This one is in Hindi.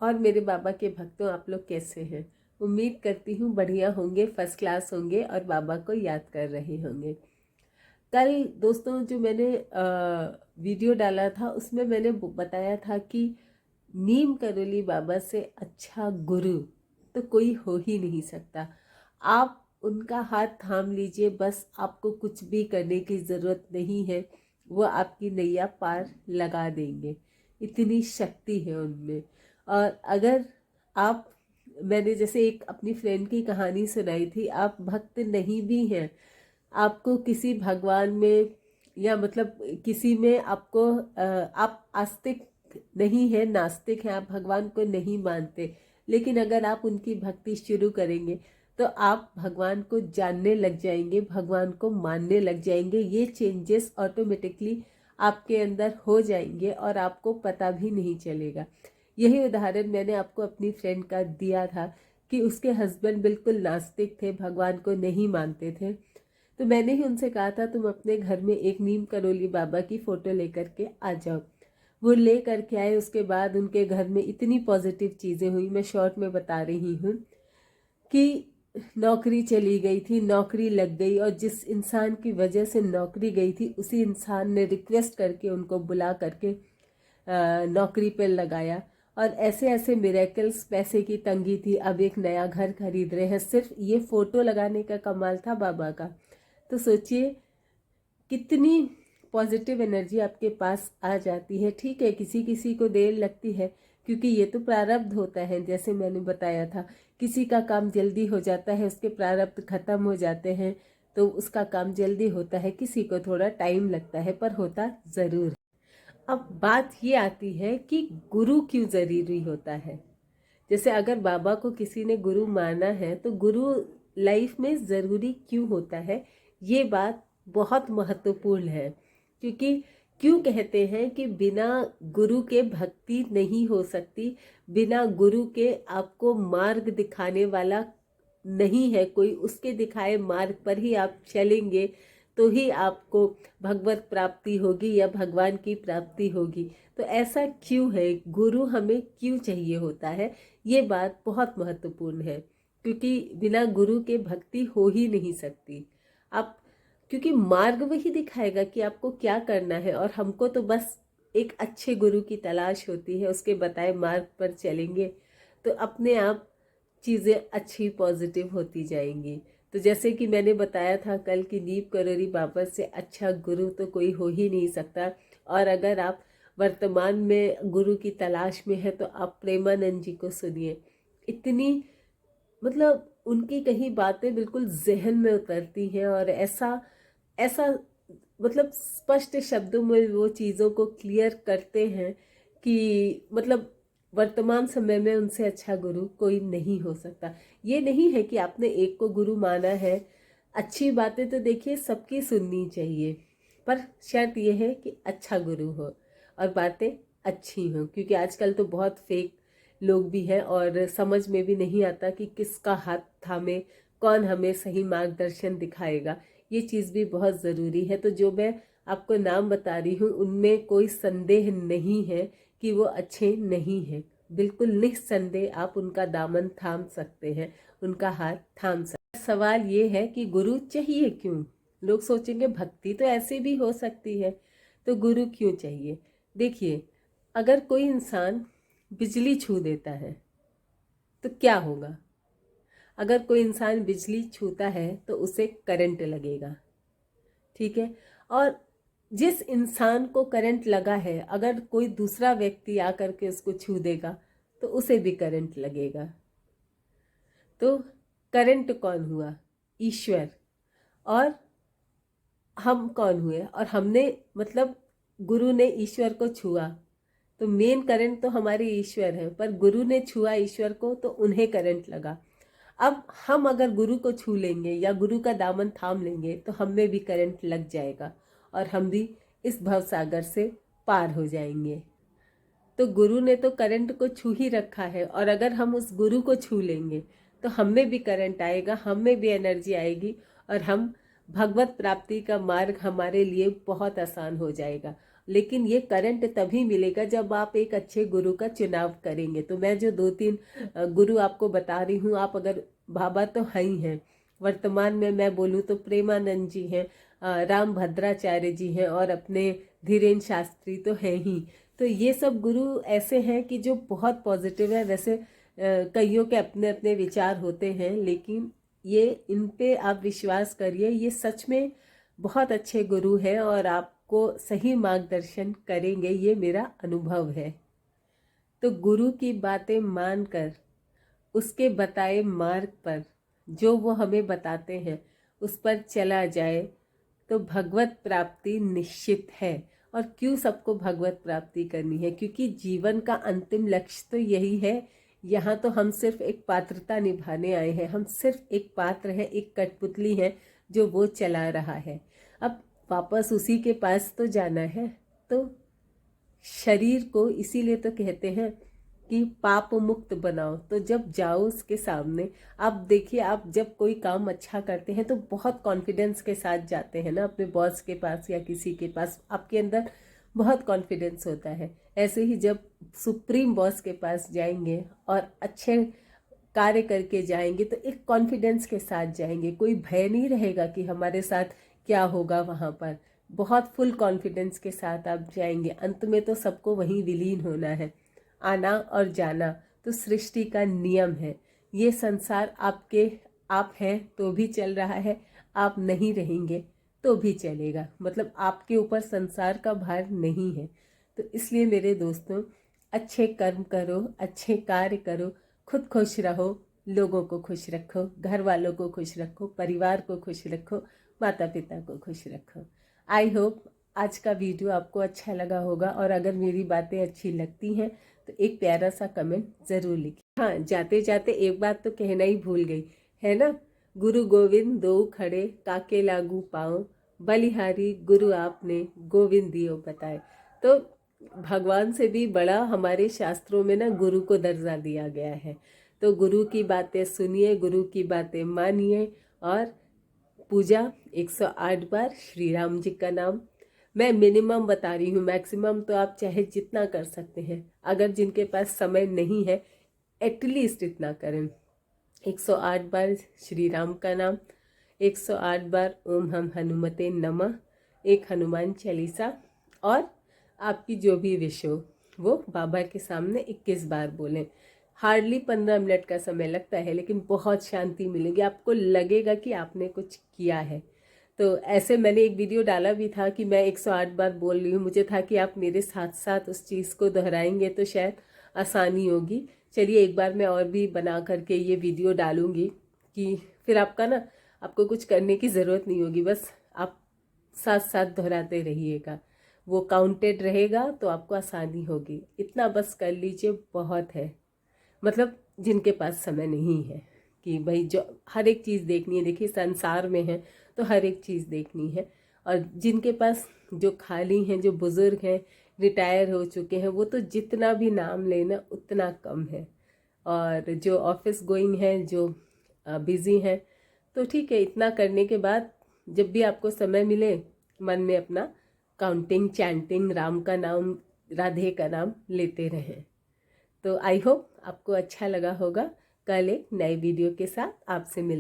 और मेरे बाबा के भक्तों, आप लोग कैसे हैं? उम्मीद करती हूँ बढ़िया होंगे, फर्स्ट क्लास होंगे और बाबा को याद कर रहे होंगे। कल दोस्तों जो मैंने वीडियो डाला था उसमें मैंने बताया था कि नीम करोली बाबा से अच्छा गुरु तो कोई हो ही नहीं सकता। आप उनका हाथ थाम लीजिए, बस आपको कुछ भी करने की ज़रूरत नहीं है, वो आपकी नैया पार लगा देंगे। इतनी शक्ति है उनमें। और अगर आप, मैंने जैसे एक अपनी फ्रेंड की कहानी सुनाई थी, आप भक्त नहीं भी हैं, आपको किसी भगवान में या मतलब किसी में आपको आप आस्तिक नहीं है, नास्तिक हैं, आप भगवान को नहीं मानते, लेकिन अगर आप उनकी भक्ति शुरू करेंगे तो आप भगवान को जानने लग जाएंगे, भगवान को मानने लग जाएंगे। ये चेंजेस ऑटोमेटिकली आपके अंदर हो जाएंगे और आपको पता भी नहीं चलेगा। यही उदाहरण मैंने आपको अपनी फ्रेंड का दिया था कि उसके हस्बैंड बिल्कुल नास्तिक थे, भगवान को नहीं मानते थे। तो मैंने ही उनसे कहा था तुम अपने घर में एक नीम करोली बाबा की फ़ोटो लेकर के आ जाओ। वो ले करके आए। उसके बाद उनके घर में इतनी पॉजिटिव चीज़ें हुई, मैं शॉर्ट में बता रही हूँ कि नौकरी चली गई थी, नौकरी लग गई, और जिस इंसान की वजह से नौकरी गई थी उसी इंसान ने रिक्वेस्ट करके उनको बुला करके नौकरी पर लगाया। और ऐसे ऐसे मिरेकल्स, पैसे की तंगी थी, अब एक नया घर खरीद रहे हैं। सिर्फ ये फ़ोटो लगाने का कमाल था बाबा का। तो सोचिए कितनी पॉजिटिव एनर्जी आपके पास आ जाती है। ठीक है, किसी किसी को देर लगती है, क्योंकि ये तो प्रारब्ध होता है। जैसे मैंने बताया था, किसी का काम जल्दी हो जाता है, उसके प्रारब्ध खत्म हो जाते हैं तो उसका काम जल्दी होता है, किसी को थोड़ा टाइम लगता है, पर होता ज़रूर है। अब बात ये आती है कि गुरु क्यों ज़रूरी होता है। जैसे अगर बाबा को किसी ने गुरु माना है तो गुरु लाइफ में ज़रूरी क्यों होता है, ये बात बहुत महत्वपूर्ण है। क्योंकि क्यों कहते हैं कि बिना गुरु के भक्ति नहीं हो सकती, बिना गुरु के आपको मार्ग दिखाने वाला नहीं है कोई, उसके दिखाए मार्ग पर ही आप चलेंगे तो ही आपको भगवत प्राप्ति होगी या भगवान की प्राप्ति होगी। तो ऐसा क्यों है, गुरु हमें क्यों चाहिए होता है, ये बात बहुत महत्वपूर्ण है। क्योंकि बिना गुरु के भक्ति हो ही नहीं सकती। आप, क्योंकि मार्ग वही दिखाएगा कि आपको क्या करना है, और हमको तो बस एक अच्छे गुरु की तलाश होती है, उसके बताए मार्ग पर चलेंगे तो अपने आप चीज़ें अच्छी पॉजिटिव होती जाएंगी। तो जैसे कि मैंने बताया था कल की नीम करोली बाबा से अच्छा गुरु तो कोई हो ही नहीं सकता। और अगर आप वर्तमान में गुरु की तलाश में है तो आप प्रेमानंद जी को सुनिए। इतनी, मतलब उनकी कही बातें बिल्कुल जहन में उतरती हैं, और ऐसा ऐसा मतलब स्पष्ट शब्दों में वो चीज़ों को क्लियर करते हैं कि मतलब वर्तमान समय में उनसे अच्छा गुरु कोई नहीं हो सकता। ये नहीं है कि आपने एक को गुरु माना है, अच्छी बातें तो देखिए सबकी सुननी चाहिए, पर शर्त यह है कि अच्छा गुरु हो और बातें अच्छी हों। क्योंकि आजकल तो बहुत फेक लोग भी हैं और समझ में भी नहीं आता कि किसका हाथ थामे, कौन हमें सही मार्गदर्शन दिखाएगा। ये चीज़ भी बहुत ज़रूरी है। तो जो मैं आपको नाम बता रही हूँ उनमें कोई संदेह नहीं है कि वो अच्छे नहीं हैं। बिल्कुल निस्संदेह आप उनका दामन थाम सकते हैं, उनका हाथ थाम सकते हैं। सवाल ये है कि गुरु चाहिए क्यों। लोग सोचेंगे भक्ति तो ऐसे भी हो सकती है, तो गुरु क्यों चाहिए। देखिए, अगर कोई इंसान बिजली छू देता है तो क्या होगा। अगर कोई इंसान बिजली छूता है तो उसे करंट लगेगा, ठीक है। और जिस इंसान को करंट लगा है, अगर कोई दूसरा व्यक्ति आकर के उसको छू देगा तो उसे भी करंट लगेगा। तो करंट कौन हुआ, ईश्वर। और हम कौन हुए, और हमने मतलब गुरु ने ईश्वर को छुआ, तो मेन करंट तो हमारे ईश्वर है, पर गुरु ने छुआ ईश्वर को तो उन्हें करंट लगा। अब हम अगर गुरु को छू लेंगे या गुरु का दामन थाम लेंगे तो हम में भी करंट लग जाएगा और हम भी इस भव सागर से पार हो जाएंगे। तो गुरु ने तो करंट को छू ही रखा है, और अगर हम उस गुरु को छू लेंगे तो हम में भी करंट आएगा, हम में भी एनर्जी आएगी, और हम भगवत प्राप्ति का मार्ग हमारे लिए बहुत आसान हो जाएगा। लेकिन ये करंट तभी मिलेगा जब आप एक अच्छे गुरु का चुनाव करेंगे। तो मैं जो 2-3 गुरु आपको बता रही हूँ, आप अगर बाबा तो हैं ही हैं, वर्तमान में मैं बोलूँ तो प्रेमानंद जी हैं, राम भद्राचार्य जी हैं और अपने धीरेन्द्र शास्त्री तो हैं ही। तो ये सब गुरु ऐसे हैं कि जो बहुत पॉजिटिव है। वैसे कईयों के अपने अपने विचार होते हैं, लेकिन ये इन पे आप विश्वास करिए, ये सच में बहुत अच्छे गुरु हैं और आपको सही मार्गदर्शन करेंगे, ये मेरा अनुभव है। तो गुरु की बातें मानकर उसके बताए मार्ग पर जो वो हमें बताते हैं उस पर चला जाए तो भगवत प्राप्ति निश्चित है। और क्यों सबको भगवत प्राप्ति करनी है? क्योंकि जीवन का अंतिम लक्ष्य तो यही है। यहाँ तो हम सिर्फ एक पात्रता निभाने आए हैं, हम सिर्फ एक पात्र हैं, एक कठपुतली है जो वो चला रहा है। अब वापस उसी के पास तो जाना है। तो शरीर को इसीलिए तो कहते हैं कि पाप मुक्त बनाओ। तो जब जाओ उसके सामने, आप देखिए, आप जब कोई काम अच्छा करते हैं तो बहुत कॉन्फिडेंस के साथ जाते हैं ना अपने बॉस के पास या किसी के पास, आपके अंदर बहुत कॉन्फिडेंस होता है। ऐसे ही जब सुप्रीम बॉस के पास जाएंगे और अच्छे कार्य करके जाएंगे तो एक कॉन्फिडेंस के साथ जाएंगे, कोई भय नहीं रहेगा कि हमारे साथ क्या होगा वहाँ पर। बहुत फुल कॉन्फिडेंस के साथ आप जाएंगे। अंत में तो सबको वहीं विलीन होना है, आना और जाना तो सृष्टि का नियम है। ये संसार आपके आप हैं तो भी चल रहा है, आप नहीं रहेंगे तो भी चलेगा। मतलब आपके ऊपर संसार का भार नहीं है। तो इसलिए मेरे दोस्तों, अच्छे कर्म करो, अच्छे कार्य करो, खुद खुश रहो, लोगों को खुश रखो, घर वालों को खुश रखो, परिवार को खुश रखो, माता पिता को खुश रखो। आई होप आज का वीडियो आपको अच्छा लगा होगा, और अगर मेरी बातें अच्छी लगती हैं तो एक प्यारा सा कमेंट ज़रूर लिखिए। हाँ, जाते जाते एक बात तो कहना ही भूल गई, है ना। गुरु गोविंद दो खड़े, काके लागू पाओ, बलिहारी गुरु आपने, गोविंद दियो बताए। तो भगवान से भी बड़ा हमारे शास्त्रों में ना गुरु को दर्जा दिया गया है। तो गुरु की बातें सुनिए, गुरु की बातें मानिए, और पूजा 108 बार श्री राम जी का नाम। मैं मिनिमम बता रही हूँ, मैक्सिमम तो आप चाहे जितना कर सकते हैं। अगर जिनके पास समय नहीं है, एटलीस्ट इतना करें। 108 बार श्री राम का नाम, 108 बार ओम हम हनुमते नमः, एक हनुमान चालीसा, और आपकी जो भी विश हो वो बाबा के सामने 21 बार बोलें। हार्डली 15 मिनट का समय लगता है, लेकिन बहुत शांति मिलेगी, आपको लगेगा कि आपने कुछ किया है। तो ऐसे मैंने एक वीडियो डाला भी था कि मैं 108 बार बोल रही हूँ, मुझे था कि आप मेरे साथ साथ उस चीज़ को दोहराएंगे तो शायद आसानी होगी। चलिए एक बार मैं और भी बना करके ये वीडियो डालूँगी कि फिर आपको कुछ करने की ज़रूरत नहीं होगी, बस आप साथ साथ दोहराते रहिएगा, वो काउंटेड रहेगा तो आपको आसानी होगी। इतना बस कर लीजिए, बहुत है। मतलब जिनके पास समय नहीं है कि भाई जो हर एक चीज़ देखनी है, देखिए संसार में है तो हर एक चीज़ देखनी है, और जिनके पास जो खाली हैं, जो बुज़ुर्ग हैं, रिटायर हो चुके हैं, वो तो जितना भी नाम लेना उतना कम है। और जो ऑफिस गोइंग हैं, जो बिज़ी हैं, तो ठीक है, इतना करने के बाद जब भी आपको समय मिले, मन में अपना काउंटिंग, चैंटिंग, राम का नाम, राधे का नाम लेते रहें। तो आई होप आपको अच्छा लगा होगा। कल एक नए वीडियो के साथ आपसे मिलते